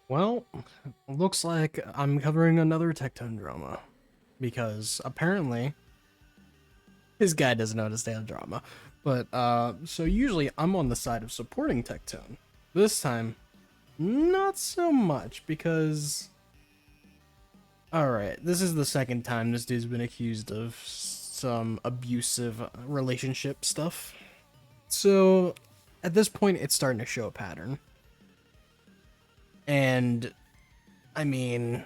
Well, looks like I'm covering another Tectone drama because apparently this guy doesn't understand drama. But so usually I'm on the side of supporting Tectone. This time, not so much because all right, this is the second time this dude's been accused of some abusive relationship stuff. So at this point, it's starting to show a pattern, and I mean,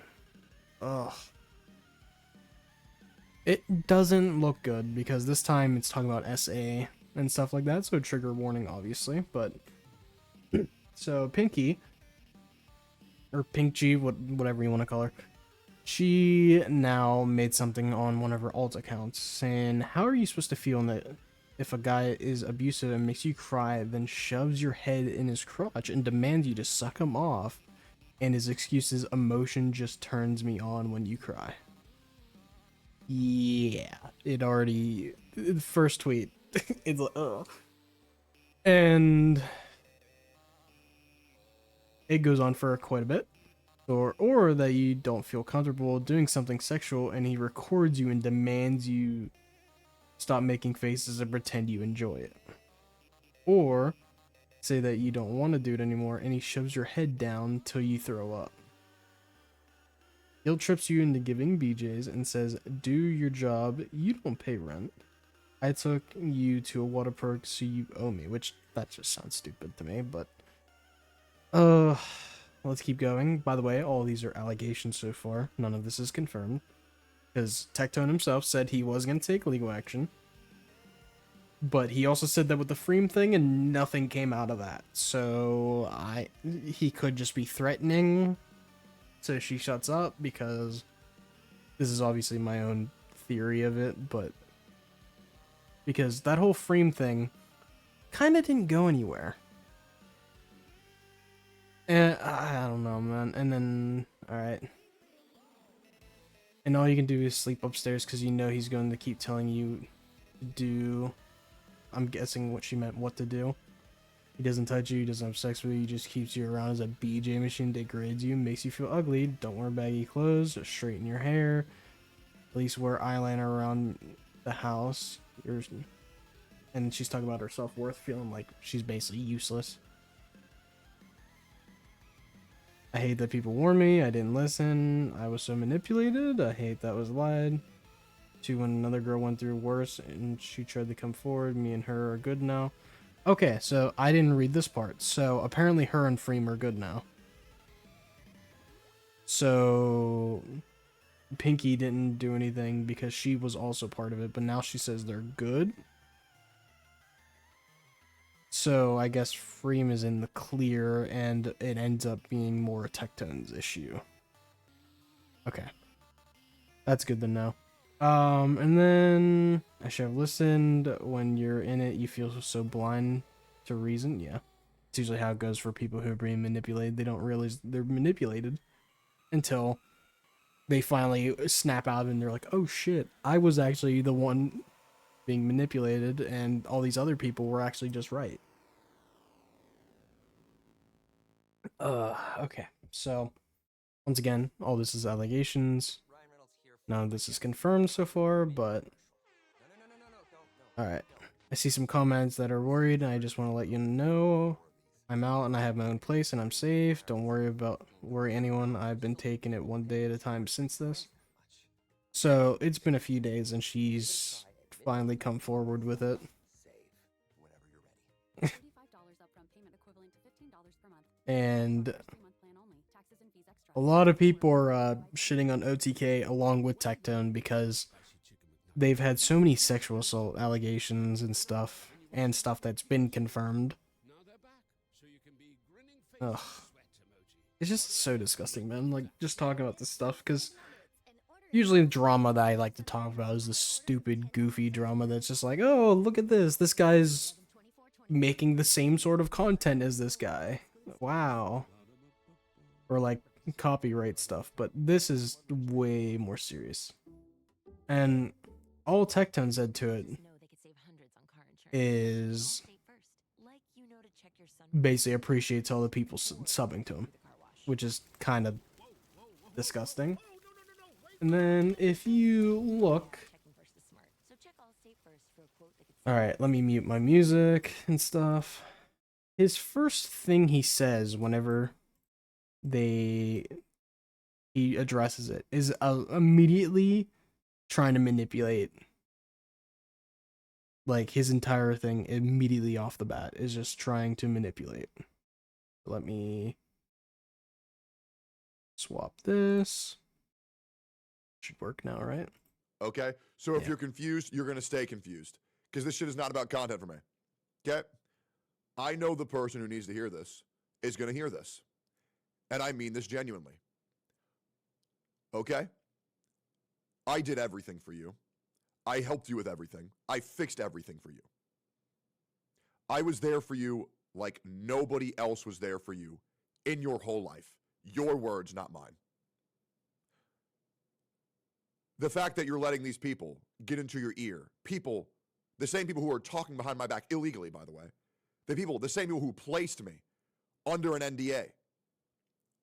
ugh. It doesn't look good because this time it's talking about SA and stuff like that, so trigger warning obviously, but so Pinky or Pink G, whatever you want to call her, she now made something on one of her alt accounts saying, "How are you supposed to feel in that if a guy is abusive and makes you cry, then shoves your head in his crotch and demands you to suck him off, and his excuse is emotion just turns me on when you cry." Yeah, it already first tweet. It's like, ugh. And it goes on for quite a bit. Or that you don't feel comfortable doing something sexual and he records you and demands you stop making faces and pretend you enjoy it. Or say that you don't want to do it anymore and he shoves your head down till you throw up. Guilt trips you into giving BJs and says, "Do your job, you don't pay rent. I took you to a water park, so you owe me," which that just sounds stupid to me, but uh let's keep going. By the way, all these are allegations so far. None of this is confirmed because Tectone himself said he was going to take legal action, but he also said that with the Freem thing and nothing came out of that. So he could just be threatening so she shuts up, because this is obviously my own theory of it, but because that whole Freem thing kind of didn't go anywhere. And I don't know, man. And then, all right. And all you can do is sleep upstairs because you know he's going to keep telling you to do. I'm guessing what she meant, what to do. He doesn't touch you, he doesn't have sex with you, he just keeps you around as a BJ machine, degrades you, makes you feel ugly. Don't wear baggy clothes, just straighten your hair. At least wear eyeliner around the house. And she's talking about her self-worth, feeling like she's basically useless. I hate that people warned me, I didn't listen, I was so manipulated, I hate that was lied to when another girl went through worse and she tried to come forward, me and her are good now. Okay, so I didn't read this part, so apparently her and Freem are good now. So Pinky didn't do anything because she was also part of it, but now she says they're good. So I guess Freem is in the clear, and it ends up being more Tectone's issue. Okay, that's good to know. And then I should have listened. When you're in it, you feel so blind to reason. Yeah, it's usually how it goes for people who are being manipulated. They don't realize they're manipulated until they finally snap out and they're like, "Oh shit, I was actually the one being manipulated, and all these other people were actually just right." Okay. So once again, all this is allegations. None of this is confirmed so far, but all right. I see some comments that are worried, and I just want to let you know I'm out and I have my own place and I'm safe. Don't worry anyone. I've been taking it one day at a time since this. So it's been a few days and she's finally come forward with it. And a lot of people are shitting on OTK along with Tectone because they've had so many sexual assault allegations and stuff that's been confirmed. Ugh. It's just so disgusting, man. Like, just talking about this stuff, because usually the drama that I like to talk about is the stupid, goofy drama that's just like, oh, look at this. This guy's making the same sort of content as this guy. Wow. Or like copyright stuff. But this is way more serious. And all Tectone said to it is basically appreciates all the people subbing to him. which is kind of disgusting. And then if you look, all right, let me mute my music and stuff. His first thing he says whenever he addresses it is immediately trying to manipulate. Like his entire thing immediately off the bat is just trying to manipulate. Let me swap this. Should work now, right? Okay? So if you're confused, you're going to stay confused. Because this shit is not about content for me. Okay? I know the person who needs to hear this is going to hear this. And I mean this genuinely. Okay? I did everything for you. I helped you with everything. I fixed everything for you. I was there for you like nobody else was there for you in your whole life. Your words, not mine. The fact that you're letting these people get into your ear, people, the same people who are talking behind my back illegally, by the way, the same people who placed me under an NDA,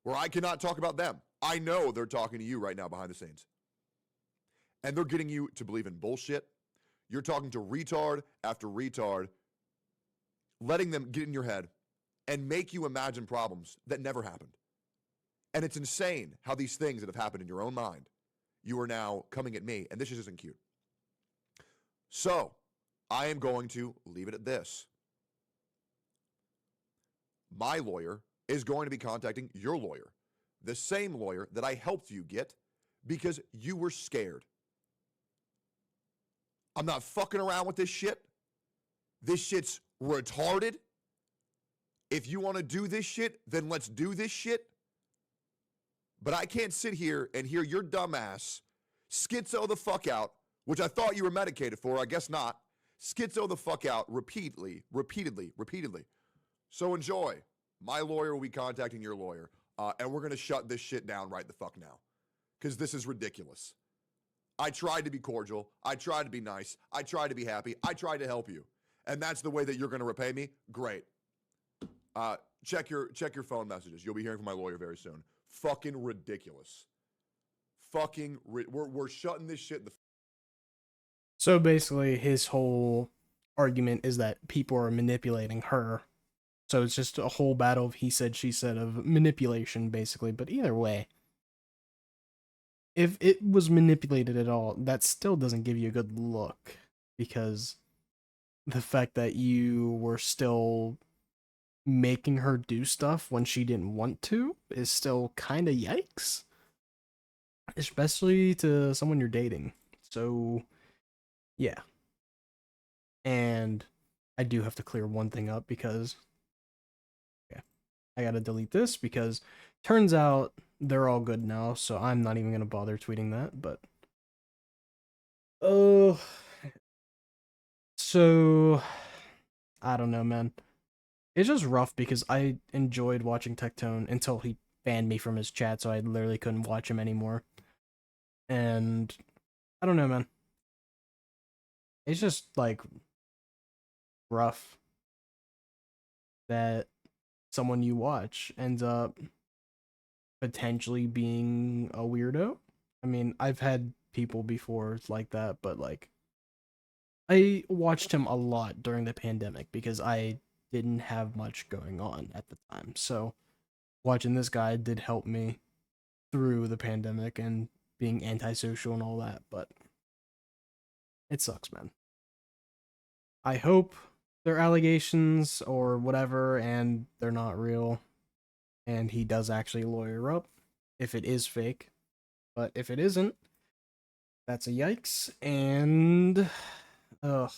where I cannot talk about them. I know they're talking to you right now behind the scenes. And they're getting you to believe in bullshit. You're talking to retard after retard, letting them get in your head and make you imagine problems that never happened. And it's insane how these things that have happened in your own mind, you are now coming at me, and this just isn't cute. So, I am going to leave it at this. My lawyer is going to be contacting your lawyer, the same lawyer that I helped you get because you were scared. I'm not fucking around with this shit. This shit's retarded. If you want to do this shit, then let's do this shit. But I can't sit here and hear your dumbass schizo the fuck out, which I thought you were medicated for, I guess not. Schizo the fuck out repeatedly. So enjoy. My lawyer will be contacting your lawyer, and we're going to shut this shit down right the fuck now. Because this is ridiculous. I tried to be cordial. I tried to be nice. I tried to be happy. I tried to help you. And that's the way that you're going to repay me? Great. Check your phone messages. You'll be hearing from my lawyer very soon. Fucking ridiculous. We're shutting this shit. So basically, his whole argument is that people are manipulating her. So it's just a whole battle of he said, she said, of manipulation, basically. But either way, if it was manipulated at all, that still doesn't give you a good look. Because the fact that you were still making her do stuff when she didn't want to is still kind of yikes. Especially to someone you're dating. So, yeah. And I do have to clear one thing up because I gotta delete this because turns out they're all good now, so I'm not even gonna bother tweeting that, but oh, so I don't know, man. It's just rough because I enjoyed watching Tectone until he banned me from his chat, so I literally couldn't watch him anymore. And I don't know, man. It's just like rough that someone you watch ends up potentially being a weirdo. I mean, I've had people before like that, but like I watched him a lot during the pandemic because I didn't have much going on at the time. So watching this guy did help me through the pandemic and being antisocial and all that, but it sucks, man. I hope they're allegations or whatever and they're not real and he does actually lawyer up if it is fake. But if it isn't, that's a yikes, and ugh.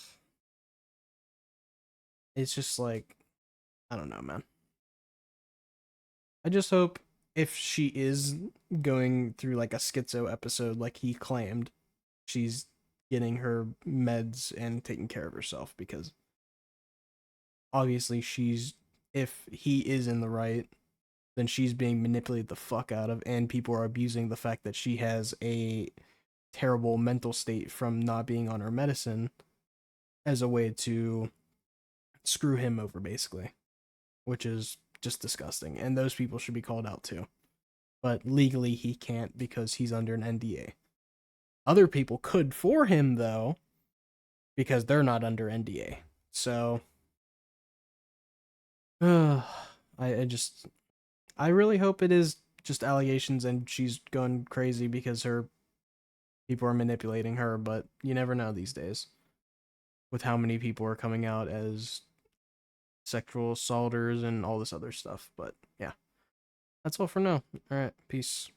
It's just like, I don't know, man. I just hope if she is going through like a schizo episode like he claimed, she's getting her meds and taking care of herself because obviously if he is in the right, then she's being manipulated the fuck out of and people are abusing the fact that she has a terrible mental state from not being on her medicine as a way to screw him over basically, which is just disgusting. And those people should be called out too. But legally, he can't because he's under an NDA. Other people could for him, though, because they're not under NDA. So, I really hope it is just allegations and she's going crazy because her people are manipulating her, but you never know these days with how many people are coming out as sexual assaulters and all this other stuff. But yeah, that's all for now. All right, peace.